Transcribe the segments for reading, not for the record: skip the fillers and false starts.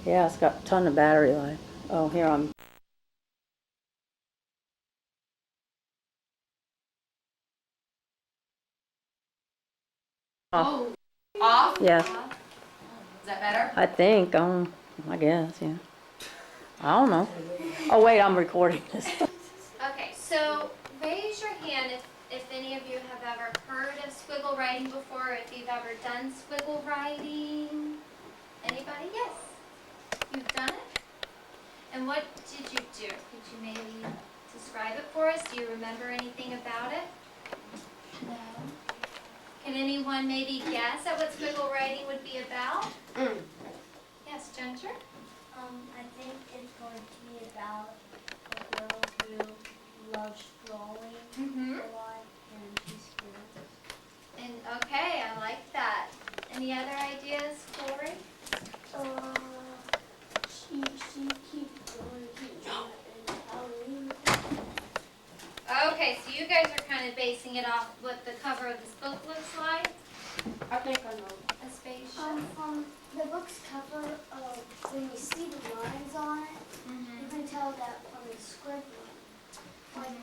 Yeah, it's got a ton of battery life. Oh, here I'm. Oh, off? Yeah. Is that better? I think. I guess. Yeah. I don't know. Oh wait, I'm recording this. Okay, so raise your hand if any of you have ever heard of squiggle writing before, if you've ever done squiggle writing. Anybody? Yes. You've done it? And what did you do? Could you maybe describe it for us? Do you remember anything about it? No. Can anyone maybe guess at what squiggle writing would be about? Yes, Ginger? I think it's going to be about a girl who loves drawing a lot and she's scared. And okay, I like that. Any other ideas, Corey? She keeps going, and Halloween. Okay, so you guys are kind of basing it off what the cover of this book looks like? I think I know. A spaceship? From the book's cover, when you see the lines on it, you can tell that from the scribbling.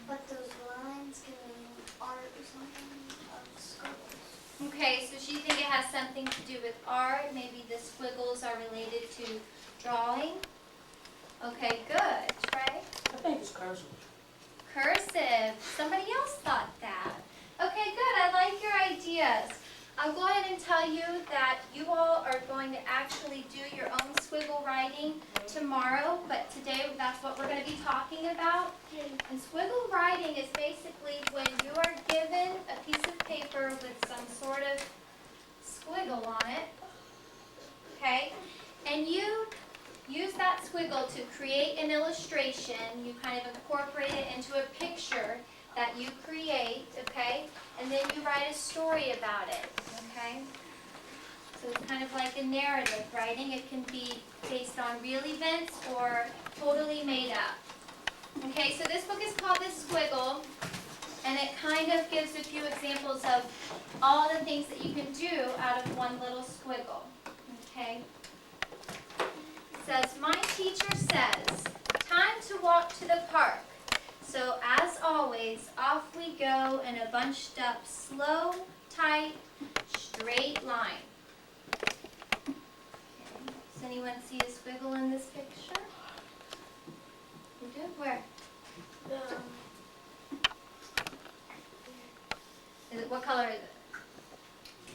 But those lines can mean art or something of scribbles. Okay, so she think it has something to do with art. Maybe the squiggles are related to drawing. Okay, good. Trey? I think it's cursive. Cursive. Somebody else thought that. Okay, good. I like your ideas. I'll go ahead and tell you that you all are going to actually do your own squiggle writing tomorrow, but today that's what we're going to be talking about. And squiggle writing is basically when you are given a piece of paper with some sort of squiggle on it, okay, and you use that squiggle to create an illustration. You kind of incorporate it into a picture that you create, okay? And then you write a story about it, okay? So it's kind of like a narrative writing. It can be based on real events or totally made up. Okay, so this book is called The Squiggle, and it kind of gives a few examples of all the things that you can do out of one little squiggle, okay? It says, my teacher says, time to walk to the park. So as always, off we go in a bunched up, slow, tight, straight line. Okay. Does anyone see a squiggle in this picture? You do? Where? Is it, what color is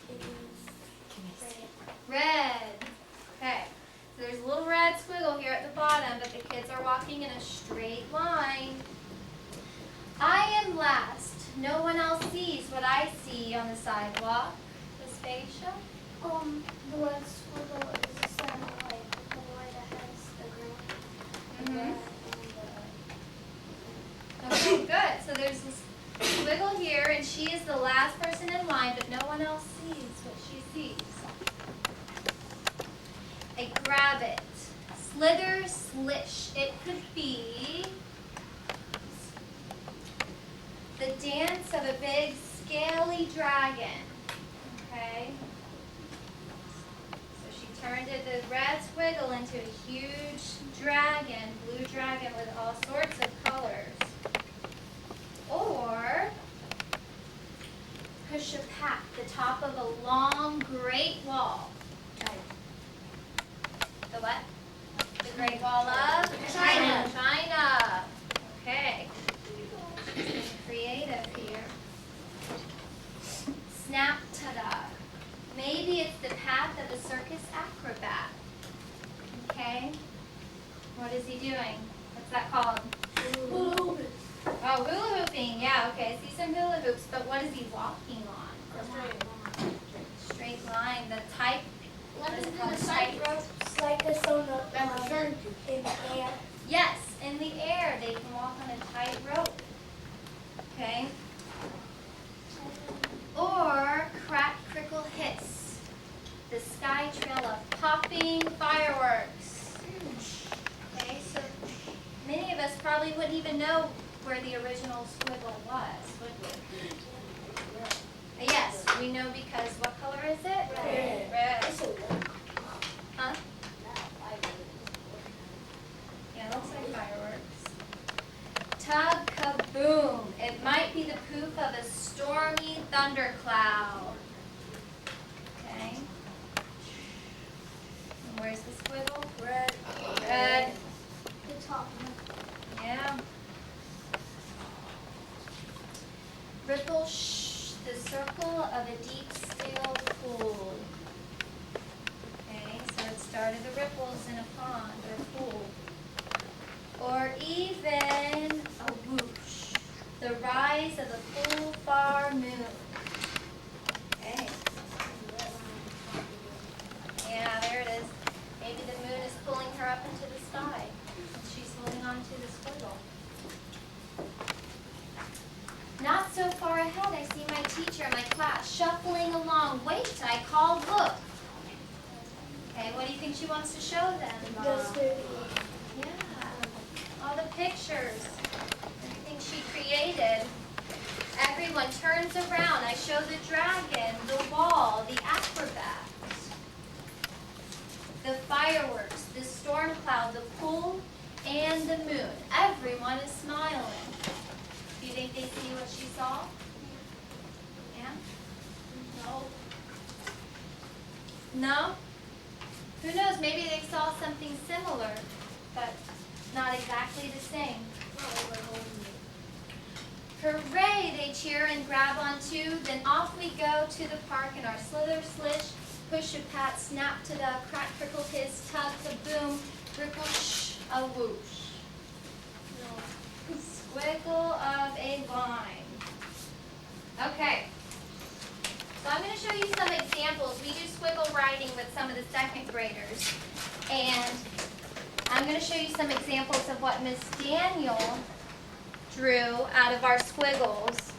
it? Red. Okay. So there's a little red squiggle here at the bottom, but the kids are walking in a straight line. I am last. No one else sees what I see on the sidewalk. Vespacia? The red squiggle is the center, like the boy that has the green. Okay, good. So there's this squiggle here, and she is the last person in line, but no one else sees what she sees. I grab it. Slither, slish. It could be the dance of a big scaly dragon. Okay? So she turned the red squiggle into a huge dragon, blue dragon with all sorts of colors. Or push a pack, the top of a long great wall. The what? The Great Wall of China. China. Okay. Creative here. Snap, ta-da. Maybe it's the path of a circus acrobat. Okay. What is he doing? What's that called? Hula hooping. Oh, hula hooping. Yeah, okay. I see some hula hoops, but what is he walking on? Straight line. The type. What is it called? Tightrope? Like this on the in the air. Yes, in the air. They can walk on a tight rope. Okay. Or crack, crickle, hiss. The sky trail of popping fireworks. Okay, so many of us probably wouldn't even know where the original squiggle was, would we? Yes, we know because what color is it? Red. Red. Where's the squiggle? Red. Red. The top one. Yeah. Ripple, shh, the circle of a deep, still pool. Okay, so it started the ripples in a pond or pool. Or even a whoosh, the rise of a full, far moon. Okay. Yeah, there it is. Maybe the moon is pulling her up into the sky. And she's holding on to the squiggle. Not so far ahead, I see my teacher in my class shuffling along. Wait, I call, look. Okay, what do you think she wants to show them? Yeah, all the pictures, everything she created. Everyone turns around. I show the dragon, the wall, the acrobat, the fireworks, the storm cloud, the pool, and the moon. Everyone is smiling. Do you think they see what she saw? Yeah? No. No? Who knows, maybe they saw something similar, but not exactly the same. Hooray, they cheer and grab onto, then off we go to the park in our slither slish, push a pat, snap to the crack, crickle hiss, tug, kaboom, ripple, shh, a whoosh. Squiggle of a line. Okay. So I'm going to show you some examples. We do squiggle writing with some of the second graders. And I'm going to show you some examples of what Miss Daniel drew out of our squiggles.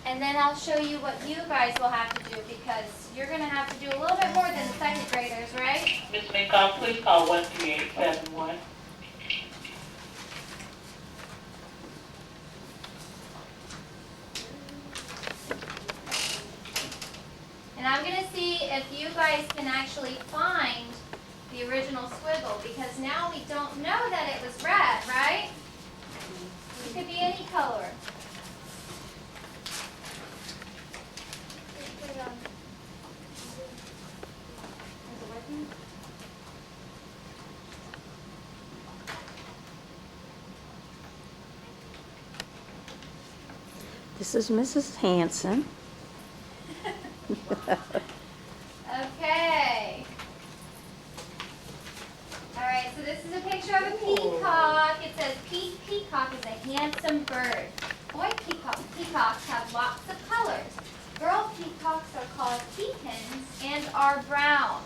And then I'll show you what you guys will have to do because you're going to have to do a little bit more than the second graders, right? Ms. Minkoff, please call 13871. And I'm going to see if you guys can actually find the original squiggle because now we don't know that it was red, right? It could be any color. Is it working? This is Mrs. Hanson. Okay. All right, so this is a picture of a peacock. It says, peacock is a handsome bird. Boy peacocks have lots of colors. Girl peacocks are called peakins and are brown.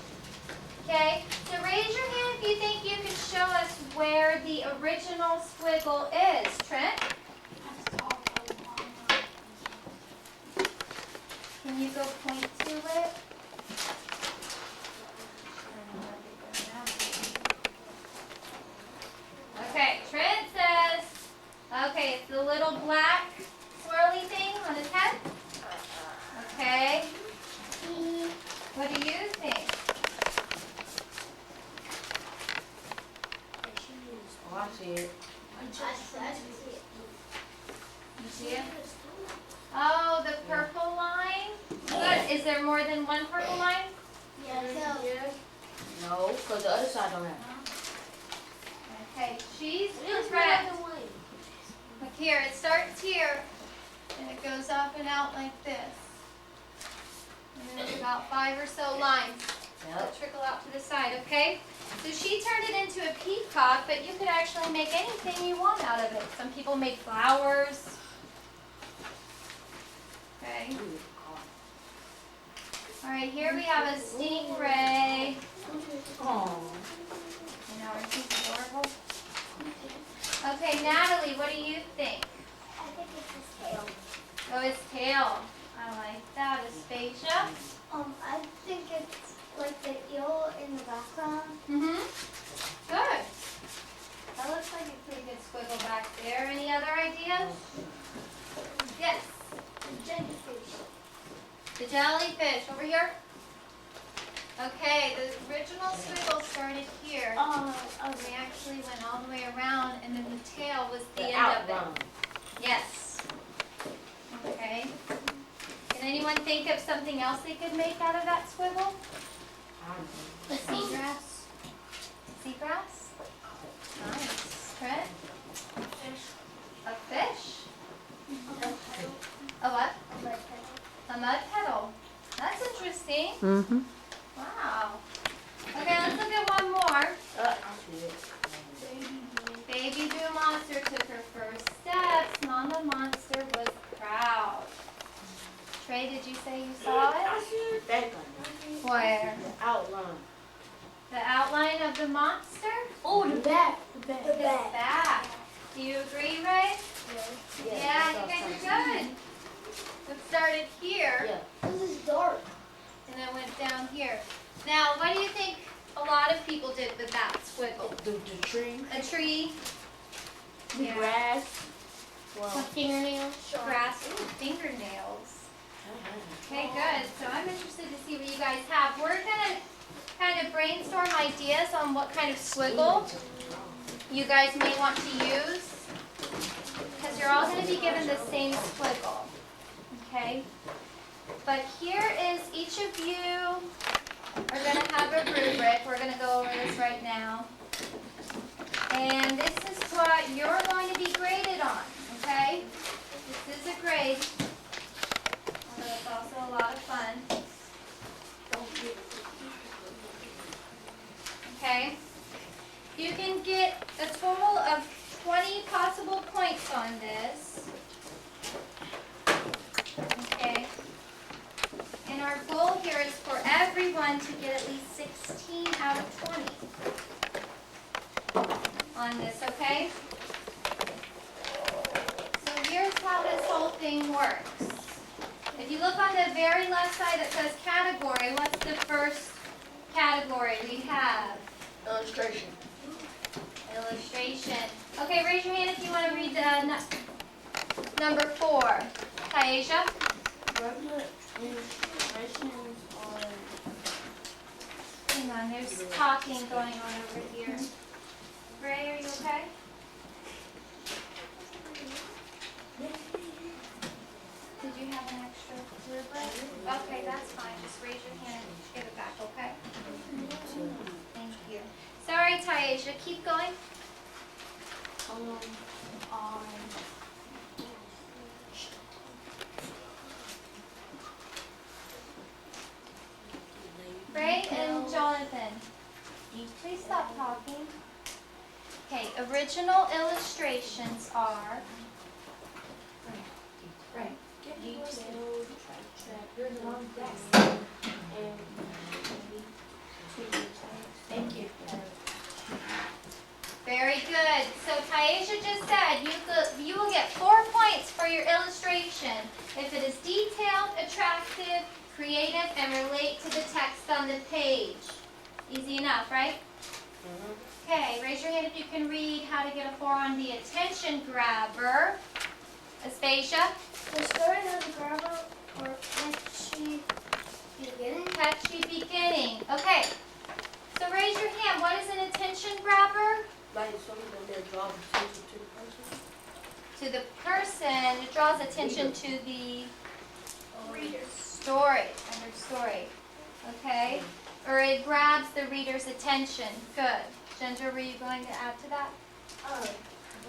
Okay, so raise your hand if you think you can show us where the original squiggle is. Trent? Can you go point to it? Okay, Trent says, okay, it's the little black swirly thing on his head. Okay. What do you think? Oh, I see it. You see it? Oh, the purple line? Good. Is there more than one purple line? No, because the other side don't have. Okay, she's correct. Look here, it starts here, and it goes up and out like this. And then there's about 5 or so lines that trickle out to the side, okay? So she turned it into a peacock, but you could actually make anything you want out of it. Some people make flowers. Okay. All right, here we have a stingray. Oh. You know, aren't these adorable? Okay, Natalie, what do you think? I think it's his tail. Oh, his tail. I like that. Aspasia. I think it's like the eel in the background. Mm-hmm. Good. That looks like a pretty good squiggle back there. Any other ideas? Yes. The jellyfish. The jellyfish. Over here. Okay, the original squiggle started here. We actually went all the way around, and then the tail was the end of it. Yes. Okay. Can anyone think of something else they could make out of that squiggle? I don't know. The seagrass. The outline of the monster? Oh, the back. The His back. Do you agree, Ray? Yeah, you guys are good. It started here This is dark. and then went down here. Now, what do you think a lot of people did with that squiggle? The tree. A tree, The Yeah. grass. some fingernails, grass, ooh, fingernails. Okay, good. So I'm interested to see what you guys have. We're gonna kind of brainstorm ideas on what kind of squiggle you guys may want to use, because you're all going to be given the same squiggle, okay? But here is, each of you are going to have a rubric. We're going to go over this right now. And this is what you're going to be graded on, okay? This is a grade, although it's also a lot of fun. Okay? You can get a total of 20 possible points on this. Okay? And our goal here is for everyone to get at least 16 out of 20 on this, okay? So here's how this whole thing works. If you look on the very left side that says category, what's the first category we have? Illustration. Illustration. Okay, raise your hand if you want to read the number 4. Taisha? Regular illustrations are. Hang on, there's talking going on over here. Ray, are you okay? Did you have an extra rubric? Okay, that's fine. Just raise your hand and give it back, okay? Thank you. Sorry, Taisha. Keep going. On. Ray and Jonathan, please stop talking. Okay, original illustrations are Detailed. Thank you. very good. So Taisha just said you will get 4 points for your illustration if it is detailed, attractive, creative, and relate to the text on the page. Easy enough, right? Okay, raise your hand if you can read how to get a 4 on the attention grabber. Aspasia? The story of the grabber or catchy beginning. Catchy beginning. Okay, so raise your hand. What is an attention grabber? Like something that draws attention to the person. To the person, it draws attention to the story, under story. Okay? Or it grabs the reader's attention. Good. Ginger, were you going to add to that?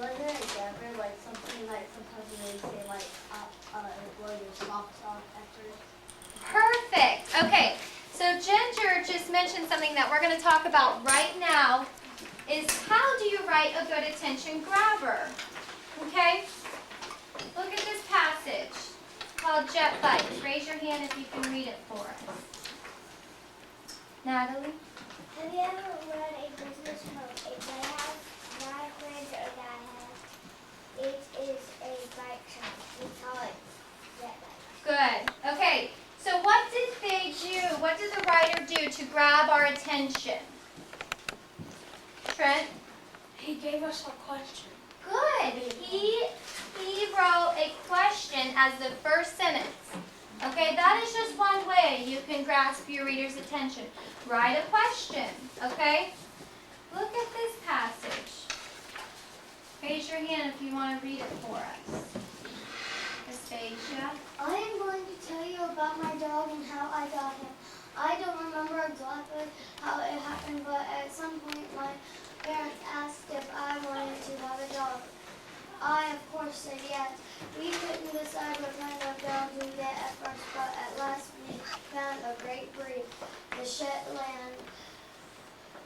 Wasn't it grabber like something like sometimes they say like blow your socks off after? Perfect. Okay, so Ginger just mentioned something that we're going to talk about right now is how do you write a good attention grabber? Okay? Look at this passage called Jet Bikes. Raise your hand if you can read it for us. Natalie? Have you ever read a business from a playhouse? My friend or dad has. It is a bike shop. We call it Jet Bikes. Good. Okay, so what did they do? What did the writer do to grab our attention? Trent? He gave us a question. Good. He wrote a question as the first sentence. Okay, that is just one way you can grasp your reader's attention. Write a question, okay? Look at this passage. Raise your hand if you want to read it for us. Aspasia. I am going to tell you about my dog and how I got him. I don't remember exactly how it happened, but at some point my parents asked if I wanted to have a dog. I, of course, said yes. We couldn't decide what kind of dog we get at first, but at last we found a great breed, the Shetland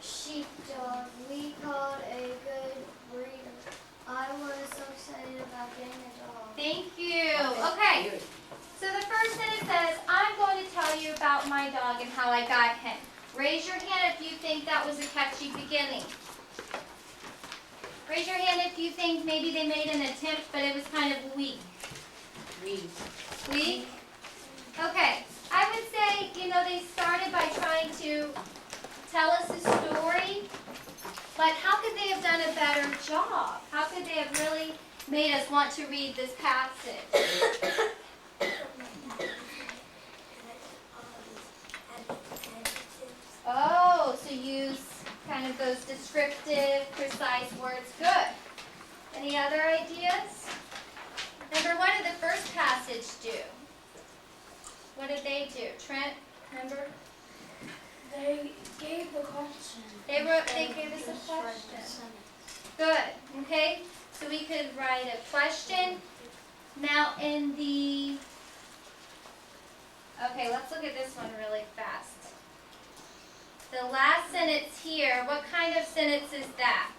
sheepdog. We called a good breeder. I was so excited about getting a dog. Thank you. Okay, so the first sentence says, I'm going to tell you about my dog and how I got him. Raise your hand if you think that was a catchy beginning. Raise your hand if you think maybe they made an attempt, but it was kind of weak. Weak? Okay. I would say, they started by trying to tell us a story, but how could they have done a better job? How could they have really made us want to read this passage? Oh, so use kind of those descriptive, precise words. Good. Any other ideas? Remember, what did the first passage do? What did they do? Trent, remember? They gave a question. They gave us a question. Good. Okay. So we could write a question. Now in the, okay, let's look at this one really fast. The last sentence here, what kind of sentence is that?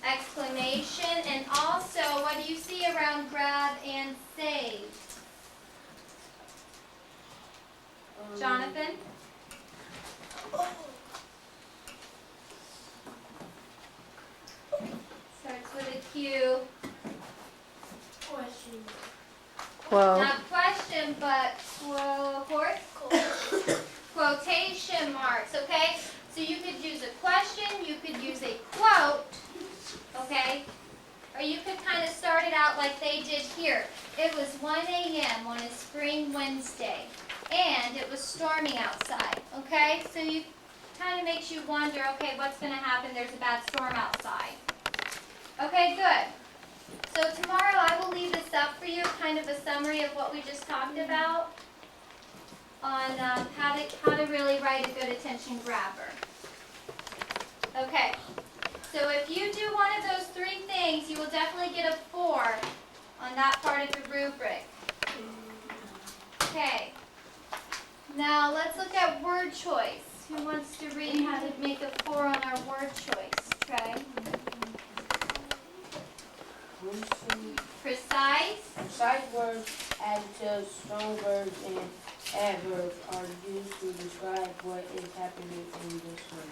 Exclamation. And also, what do you see around grab and save? Jonathan? Starts with a Q. Question. Quote. Not question, but quotation marks, okay? So you could use a question, you could use a quote, okay? Or you could kind of start it out like they did here. It was 1 a.m. on a spring Wednesday, and it was storming outside, okay? So you kind of makes you wonder, okay, what's going to happen? There's a bad storm outside. Okay, good. So tomorrow I will leave this up for you, kind of a summary of what we just talked about on how to really write a good attention grabber. Okay, so if you do one of those 3 things, you will definitely get a 4 on that part of the rubric. Okay, now let's look at word choice. Who wants to read how to make a 4 on our word choice? Trey? Precise. Precise words, adjectives, strong verbs, and adverbs are used to describe what is happening in the story.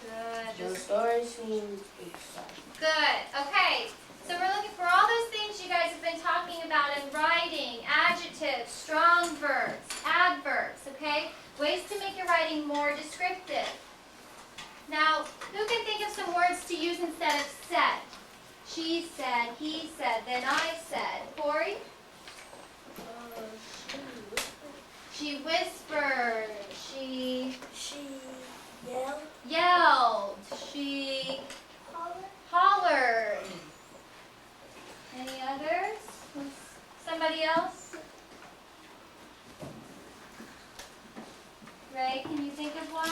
Good. The story seems exciting. Good. Okay. So we're looking for all those things you guys have been talking about in writing: adjectives, strong verbs, adverbs. Okay. Ways to make your writing more descriptive. Now, who can think of some words to use instead of said? She said, he said, then I said. Corey? She whispered. She yelled. yelled. She hollered. Any others? Somebody else? Ray, can you think of one?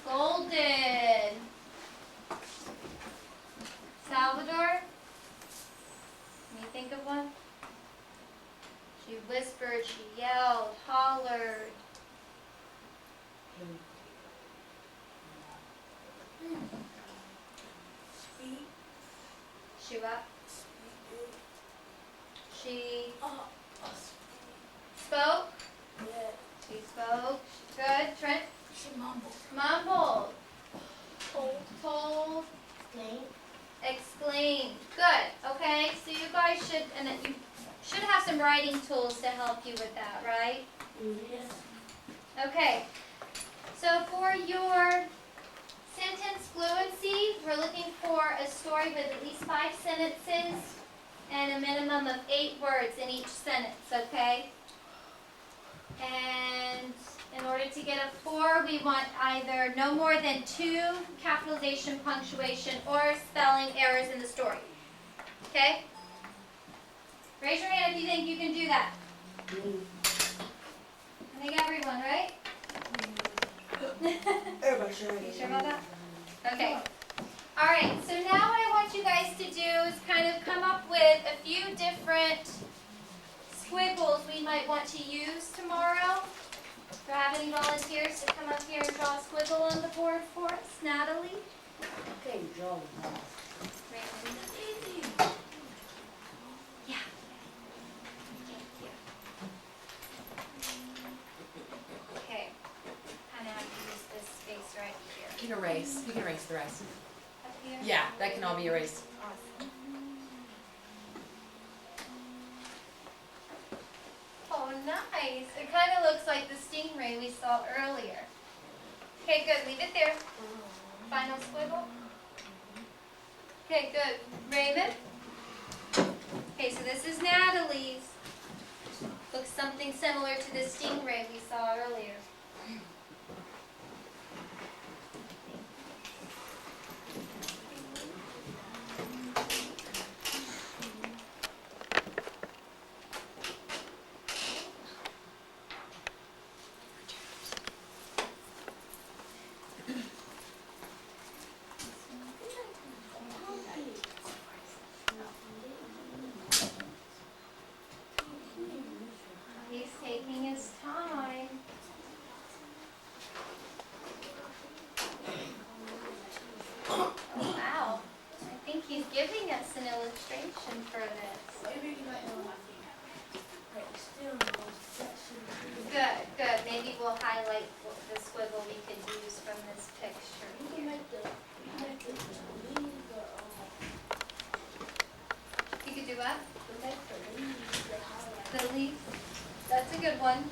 Scolded. Salvador? Can you think of one? She whispered, she yelled, hollered. Speak. She what? She spoke? Yeah. She spoke. Good. Trent? She mumbled. Mumbled. Told. Told. Exclaimed. Good. Okay. So you guys should, and you should have some writing tools to help you with that, right? Yes. Okay. So for your sentence fluency, we're looking for a story with at least 5 sentences and a minimum of 8 words in each sentence, okay? And in order to get a 4, we want either no more than 2 capitalization, punctuation, or spelling errors in the story. Okay? Raise your hand if you think you can do that. I think everyone, right? Everybody sure. You sure about that? Okay. All right, so now what I want you guys to do is kind of come up with a few different squiggles we might want to use tomorrow. Do I have any volunteers to come up here and draw a squiggle on the board for us? Natalie? Okay, draw. Raymond? Yeah. Thank you. can erase. You can erase the rest. Up here? Yeah, that can all be erased. Awesome. Oh, nice. It kind of looks like the stingray we saw earlier. Okay, good. Leave it there. Final squiggle. Okay, good. Raven? Okay, so this is Natalie's. Looks something similar to the stingray we saw earlier. He's taking his time. Oh, wow. I think he's giving us an illustration for this. Good, good. Maybe we'll highlight the squiggle we could use from this picture here. You could do what? The leaf. That's a good one.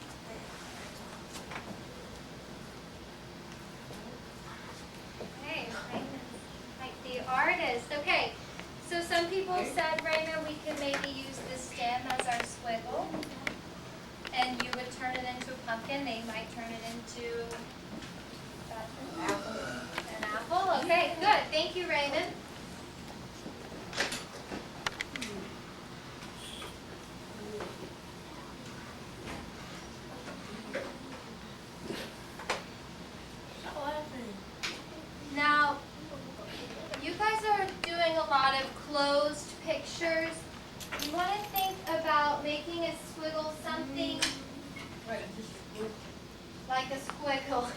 Okay, like the artist. Okay, so some people said, Raina, we could maybe use the stem as our squiggle. And you would turn it into a pumpkin. They might turn it into an apple. Okay, good. Thank you, Raymond. Now, you guys are doing a lot of closed pictures. You want to think about making a squiggle something like a squiggle.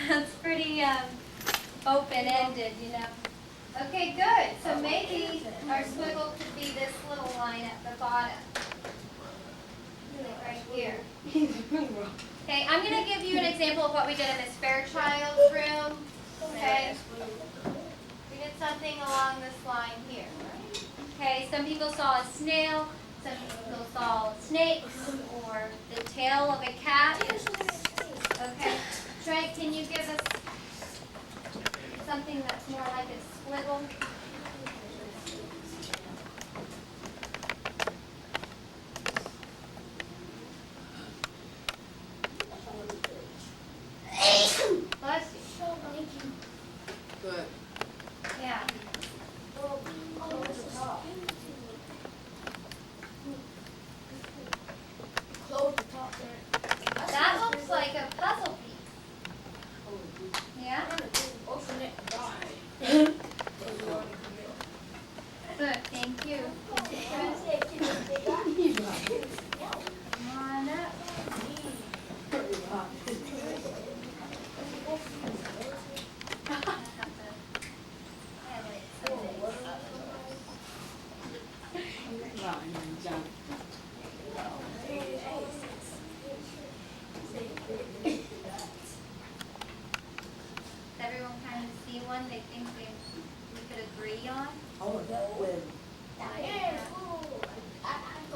That's pretty open-ended, you know. Okay, good. So maybe our squiggle could be this little line at the bottom. Like right here. Okay, I'm going to give you an example of what we did in Miss Fairchild's room. Okay. We did something along this line here. Okay, some people saw a snail, some people saw snakes, or the tail of a cat. Okay, Trent, can you give us something that's more like a squiggle? Bless you. Good. Yeah. That looks like a puzzle piece. Yeah? Good, thank you. Come on up. Does everyone kind of see one they think we could agree on?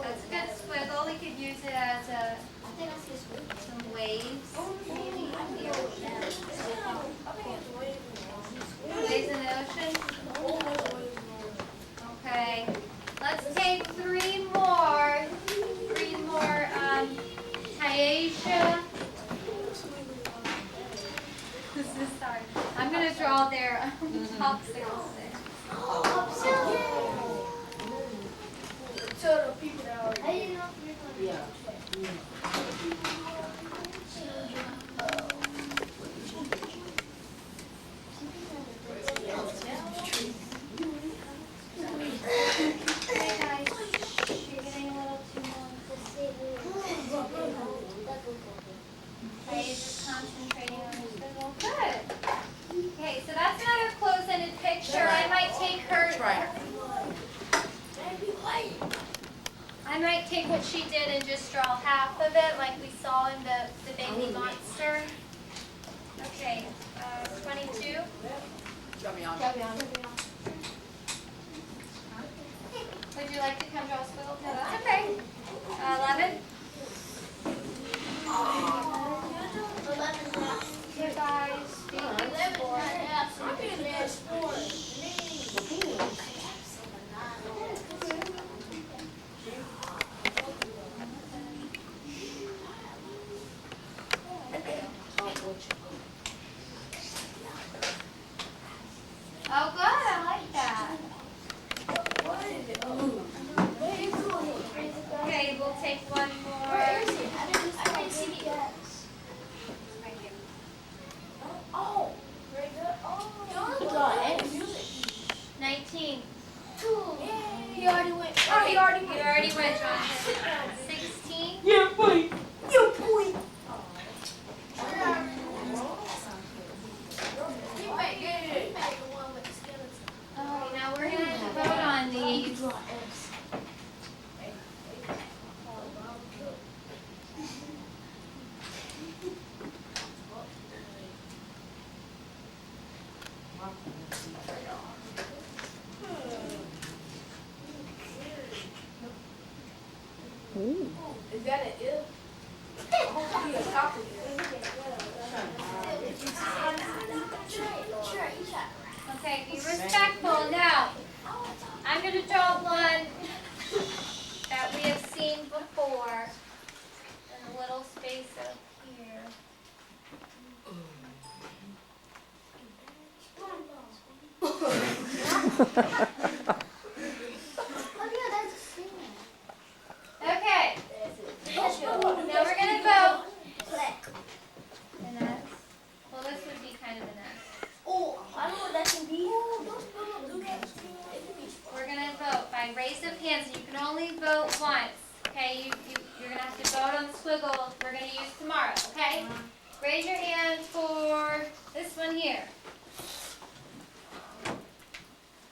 That's a good squiggle. We could use it as some waves. Maybe in the ocean. Waves in the ocean? Okay. Let's take three more. Taisha. Sorry. I'm going to draw their popsicle stick. Hey guys, you're getting a little too long. Okay, just concentrating on your squiggle. Good. Okay, so that's another close-ended picture. I might take her. Try. I might take what she did and just draw half of it, like we saw in the baby monster. Okay, 22. Drop me on. Would you like to come draw a squiggle? No, that's okay. 11. You guys, oh, good. I like that. Okay, we'll take one more. Where is it? I didn't see it yet. Right here. Oh, very good. Oh, 19. He already went. You already went, Jonathan. 16. Yeah, boy. Okay, now we're going to vote on these. Ooh. Is that an if? Oh, he a copy. Okay, be respectful. Now, I'm going to draw one that we have seen before in a little space up here. Oh yeah, that's a singer. Okay, now we're going to vote. An S. Well, this would be kind of an S. Oh, I know what that can be. We're going to vote by raise of hands. You can only vote once. Okay, you're going to have to vote on the squiggle we're going to use tomorrow. Okay? Raise your hand for this one here.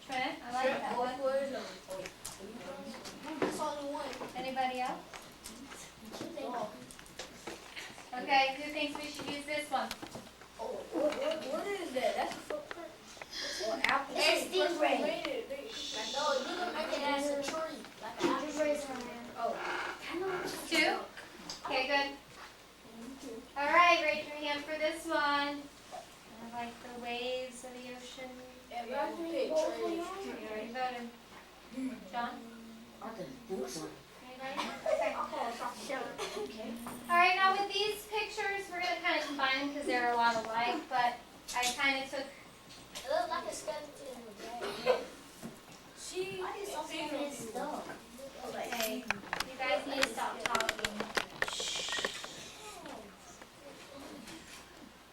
Trent, I like that one. That's only one. Anybody else? Okay, who thinks we should use this one? Oh, what is that? That's a footprint. Or apple. It's stingray. No, you can make it as a tree. Like an apple. Just raise her hand. Oh. 2? Okay, good. All right, raise your hand for this one. I like the waves of the ocean. And I can pick trees. You already voted. John? Anybody? Okay. All right, now with these pictures, we're going to kind of combine them because they're a lot alike, but I kind of took, It looks like a skeleton. She. okay, you guys need to stop talking.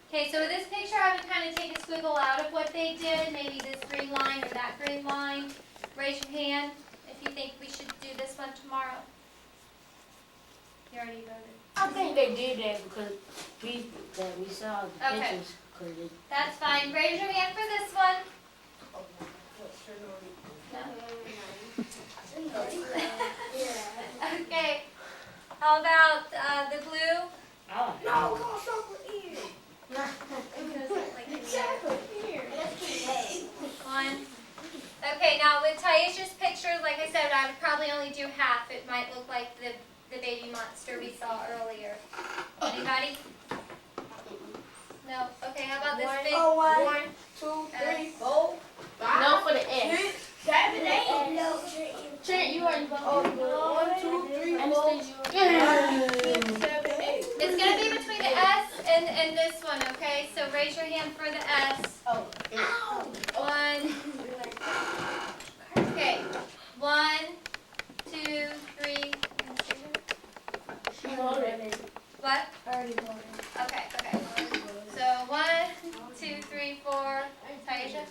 Okay, so with this picture, I would kind of take a squiggle out of what they did, maybe this green line or that green line. Raise your hand if you think we should do this one tomorrow. You already voted. I think they did that because we saw the Okay. pictures. Cause they, That's fine. Raise your hand for this one. No? Okay. How about the blue? oh, No, come on, stop with ear. One. Okay, now with Taisha's picture, like I said, I would probably only do half. It might look like the baby monster we saw earlier. Anybody? No? Okay, how about this big? 1, 2, 3, 4, 5. no for the S. 6, 7, 8. Trent, you already voted. Oh, 1, 2, 3, 4, Anastasia, 6, 7, 8. It's going to be between the S and this one, okay? So raise your hand for the S. Oh. 1. Okay. 1, 2, 3. she voted. What? Already voted. Okay, okay. So 1, 2, 3, 4. Taisha?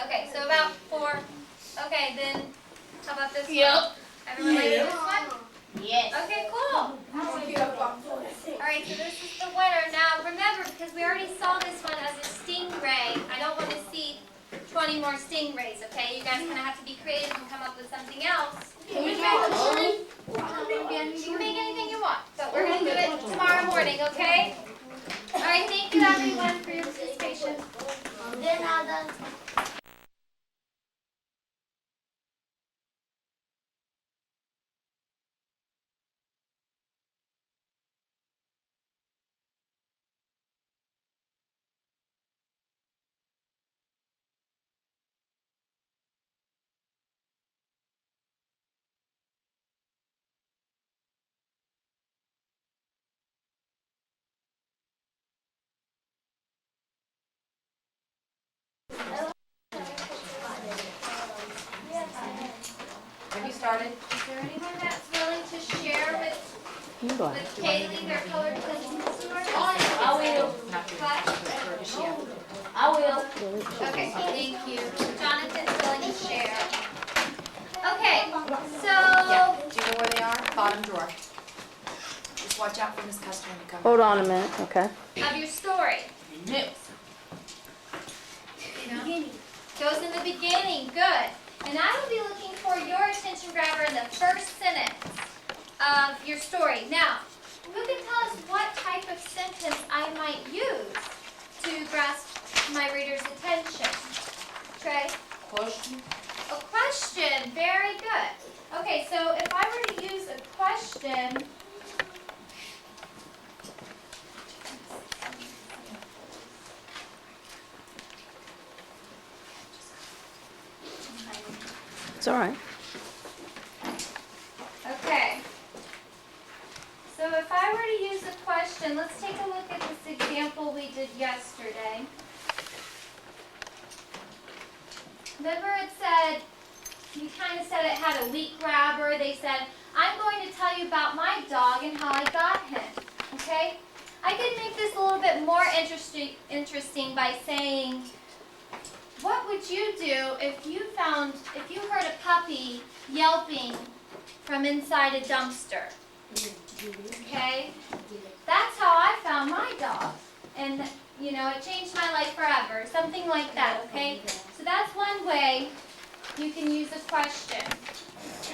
Okay, so about 4. Okay, then how about this Yep. one? Everyone ready for this one? Yes. Okay, cool. Alright, so this is the winner. Now remember, because we already saw this one as a stingray, I don't want to see 20 more stingrays, okay? You guys are going to have to be creative and come up with something else. Can we make a tree? You can make anything you want, but we're going to do it tomorrow morning, okay? Alright, thank you everyone for your Have you started? Is there anyone that's willing to share You can go ahead. with Kaylee their colored pencil story? I will. What? Or does she have? I will. Okay, thank you. Jonathan's willing to share. Okay, Yeah. so, Do you know where they are? Bottom drawer. Just watch out for Miss Custer when you come. Hold on a minute, okay? of your story. Nips. Beginning. Goes in the beginning, good. And I will be looking for your attention grabber in the first sentence of your story. Now, who can tell us what type of sentence I might use to grasp my reader's attention? Trey? Question. A question, very good. Okay, so if I were to use a question, It's all right. okay. So if I were to use a question, let's take a look at this example we did yesterday. Remember it said, you kind of said it had a weak grabber. They said, I'm going to tell you about my dog and how I got him. Okay? I could make this a little bit more interesting by saying, what would you do if you heard a puppy yelping from inside a dumpster? Okay? That's how I found my dog. And, you know, it changed my life forever. Something like that, okay? So that's one way you can use a question.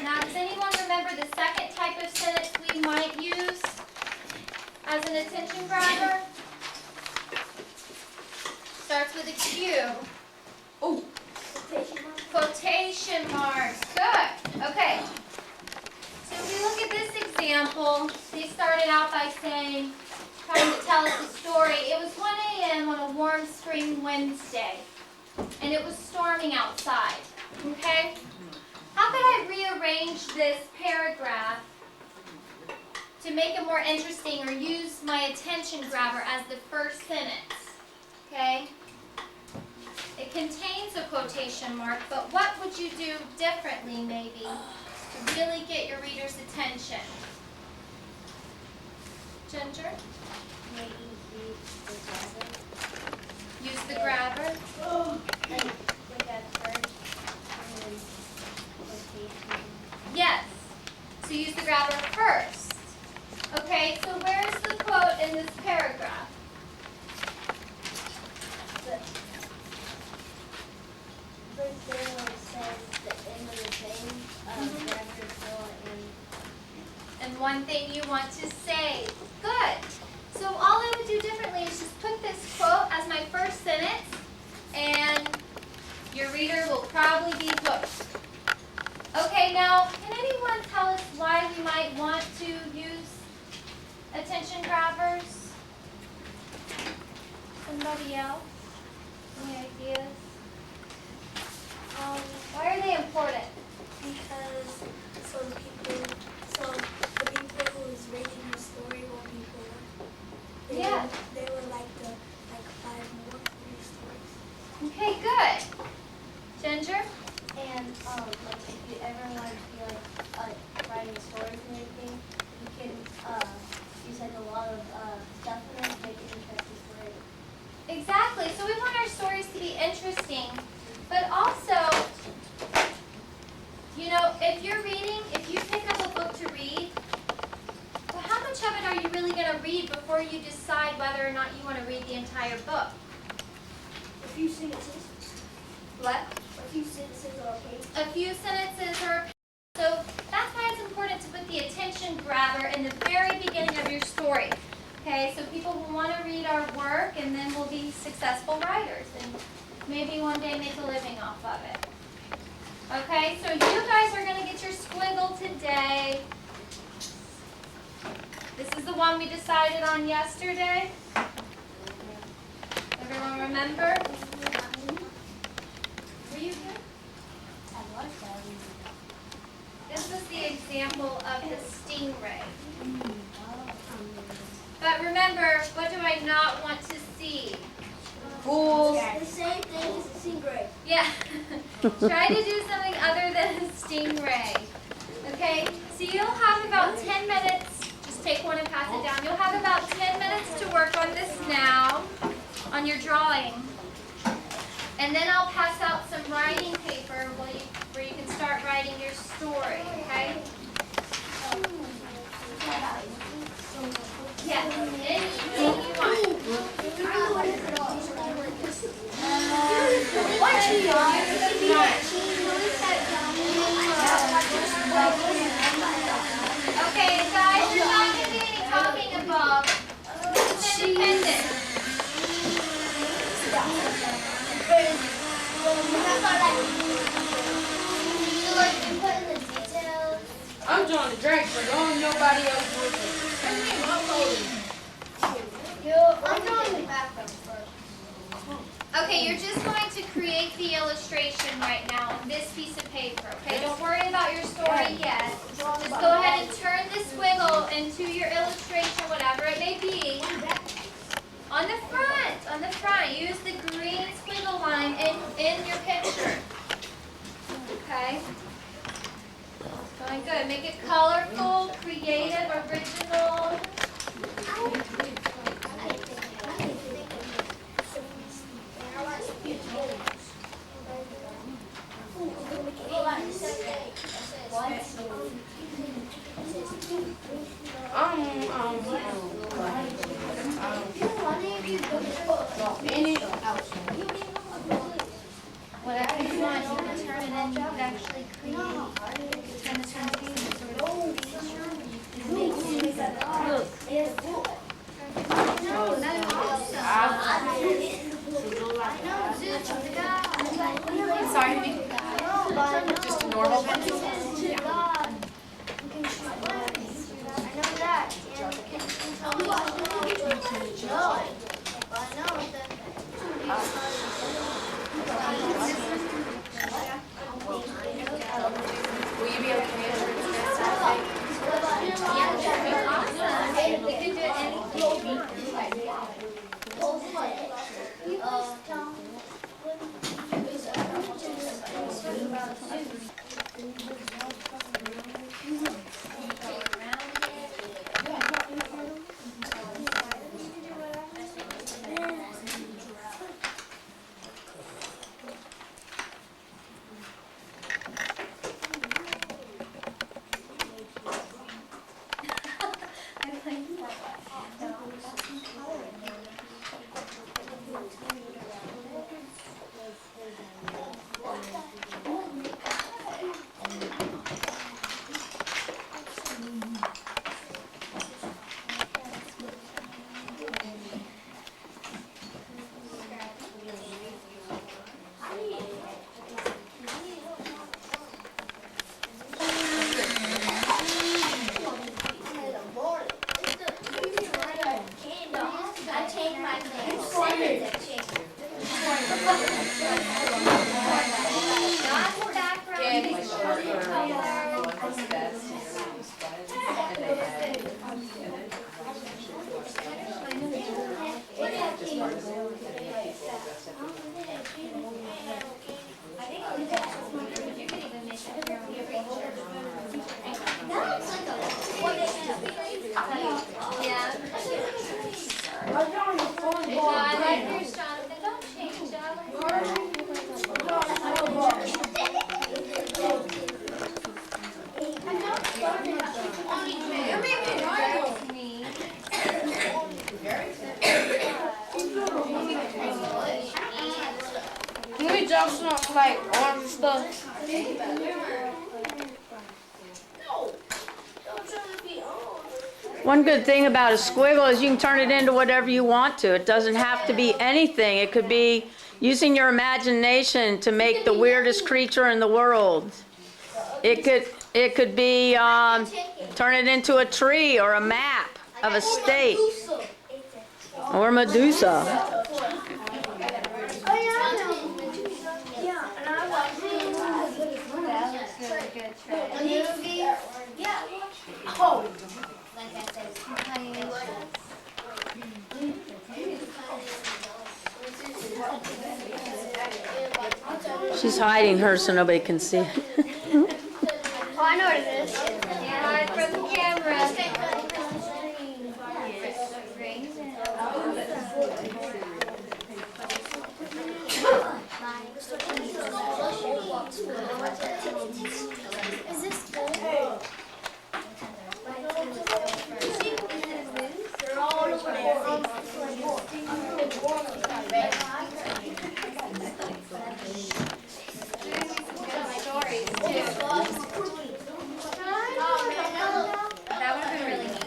Now, does anyone remember the second type of sentence we might use as an attention grabber? Starts with a Q. Oh. Quotation marks. Good. Okay. So if we look at this example, they started out by saying, trying to tell us a story. It was 1 a.m. on a warm spring Wednesday, and it was storming outside. Okay? How could I rearrange this paragraph to make it more interesting or use my attention grabber as the first sentence? Okay? It contains a quotation mark, but what would you do differently, maybe, to really get your reader's attention? Ginger? Use the grabber. Yes. So use the grabber first. Okay, so where's the quote in this paragraph? And one thing you want to say. Good. So all I would do differently is just put this quote as my first sentence, and your reader will probably be hooked. Okay, now, can anyone tell us why we might want to use attention grabbers? Somebody else? Any ideas? Why are they important? Because so the people who is reading the story will be bored. Yeah. They would like to find more of your stories. Okay, good. Ginger? And if you ever want to be writing stories and anything, you can use a lot of stuff in it to make it interesting for it. Exactly. So we want our stories to be interesting, but also, you know, if you're reading, if you pick up a book to read, well, how much of it are you really going to read before you decide whether or not you want to read the entire book? A few sentences. What? A few sentences or a page. A few sentences or a page. So that's why it's important to put the attention grabber in the very beginning of your story. Okay, so people will want to read our work, and then we'll be successful writers. And maybe one day make a living off of it. Okay, so you guys are gonna get your squiggle today. This is the one we decided on yesterday. Everyone remember? Were you here? This was the example of the stingray. But remember, what do I not want to see? Fools. The same thing as the stingray. Yeah. Try to do something other than a stingray. Okay? So you'll have about 10 minutes. Just take one and pass it down. You'll have about 10 minutes to work on this now, on your drawing. And then I'll pass out some writing paper where you can start writing your story, okay? Yeah, anything you want. Okay, guys, there's not going to be any talking above. It's independent. I'm doing the drink, but don't nobody else do it. I'm drawing the background first. Okay, you're just going to create the illustration right now on this piece of paper, okay? Don't worry about your story yet. Just go ahead and turn the squiggle into your illustration, whatever it may be. On the front, use the green squiggle line in your picture. Okay? Going good. Make it colorful, creative, original. Whatever you want, you can turn it in, you can actually create. Turn this Sorry, just a normal pencil? Will you be okay if it's this Saturday? Yeah, that'd be awesome. You can do it anything. Can we draw something like arms and stuff? One good thing about a squiggle is you can turn it into whatever you want to. It doesn't have to be anything. It could be using your imagination to make the weirdest creature in the world. It could be turn it into a tree or a map of a state or Medusa. She's hiding hers so nobody can see it. Oh, I know what it is. Yeah, for the camera. Is this good? They're all over there. That would have been really neat.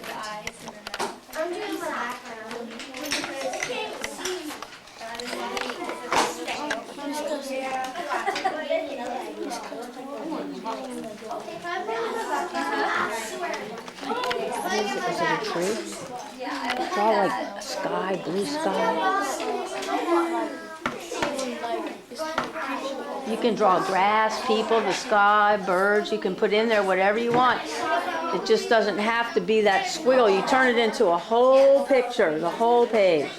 The eyes and the mouth. I'm doing the background. Tree. Yeah, I like Draw that. like sky, blue sky. You can draw grass, people, the sky, birds. You can put in there whatever you want. It just doesn't have to be that squiggle. You turn it into a whole picture, the whole page.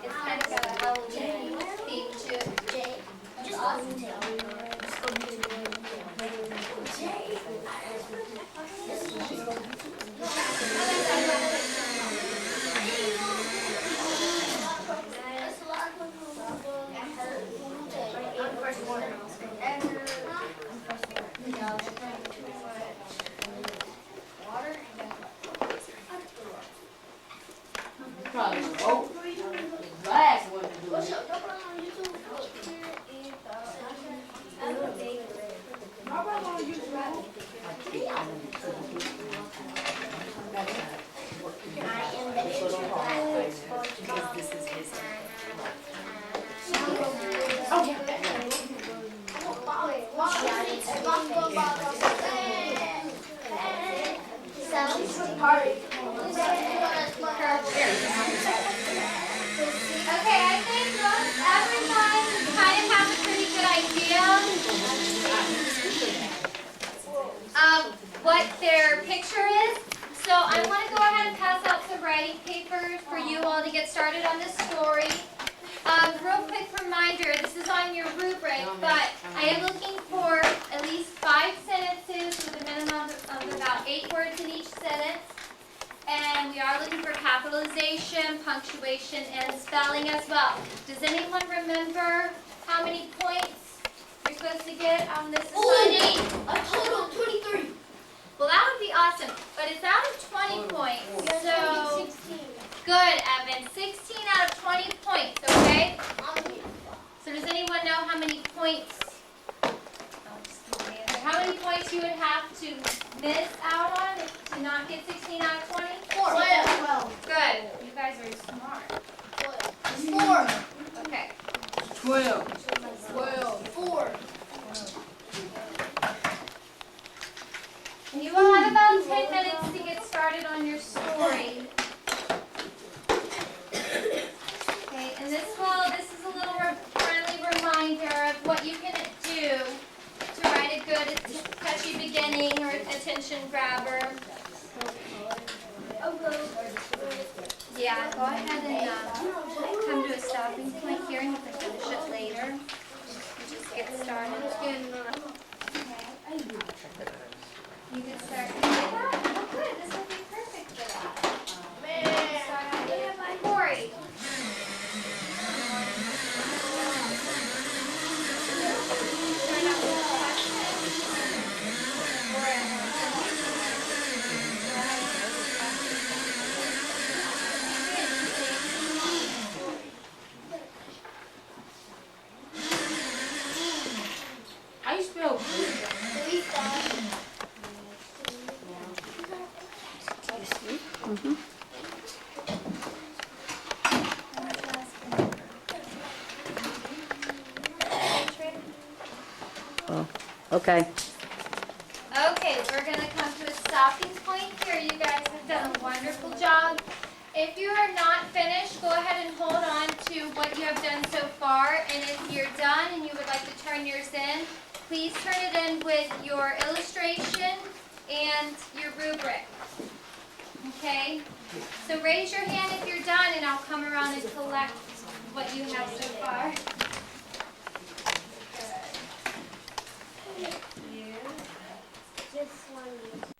It's kind of got a Halloween theme to it. Probably the boat. The last one to do it. Okay, I think everyone kind of has a pretty good idea of what their picture is. So I want to go ahead and pass out some writing papers for you all to get started on this story. Real quick reminder, this is on your rubric, but I am looking for at least 5 sentences with a minimum of about 8 words in each sentence. And we are looking for capitalization, punctuation, and spelling as well. Does anyone remember how many points you're supposed to get on this assignment? A total of 23. Well, that would be awesome, but it's out of 20 points. So, good, Evan. 16 out of 20 points, okay? So does anyone know how many points, how many points you would have to miss out on to not get 16 out of 20? 12. Good. You guys are smart. 4. Okay. 12. 4. You will have about 10 minutes to get started on your story. Okay, and this is a little friendly reminder of what you can do to write a good, catchy beginning or attention grabber. Yeah, go can come to a stopping point here and you can finish it later. You just get started. You can start with that. Oh, good. This will be perfect for that. Start out with Corey. Start out with a How you spell good? Oh, okay. Okay, we're gonna come to a stopping point here. You guys have done a wonderful job. If you are not finished, go ahead and hold on to what you have done so far. And if you're done and you would like to turn yours in, please turn it in with your illustration and your rubric. Okay? So raise your hand if you're done and I'll come around and collect what you have so far. Good. You. Just one.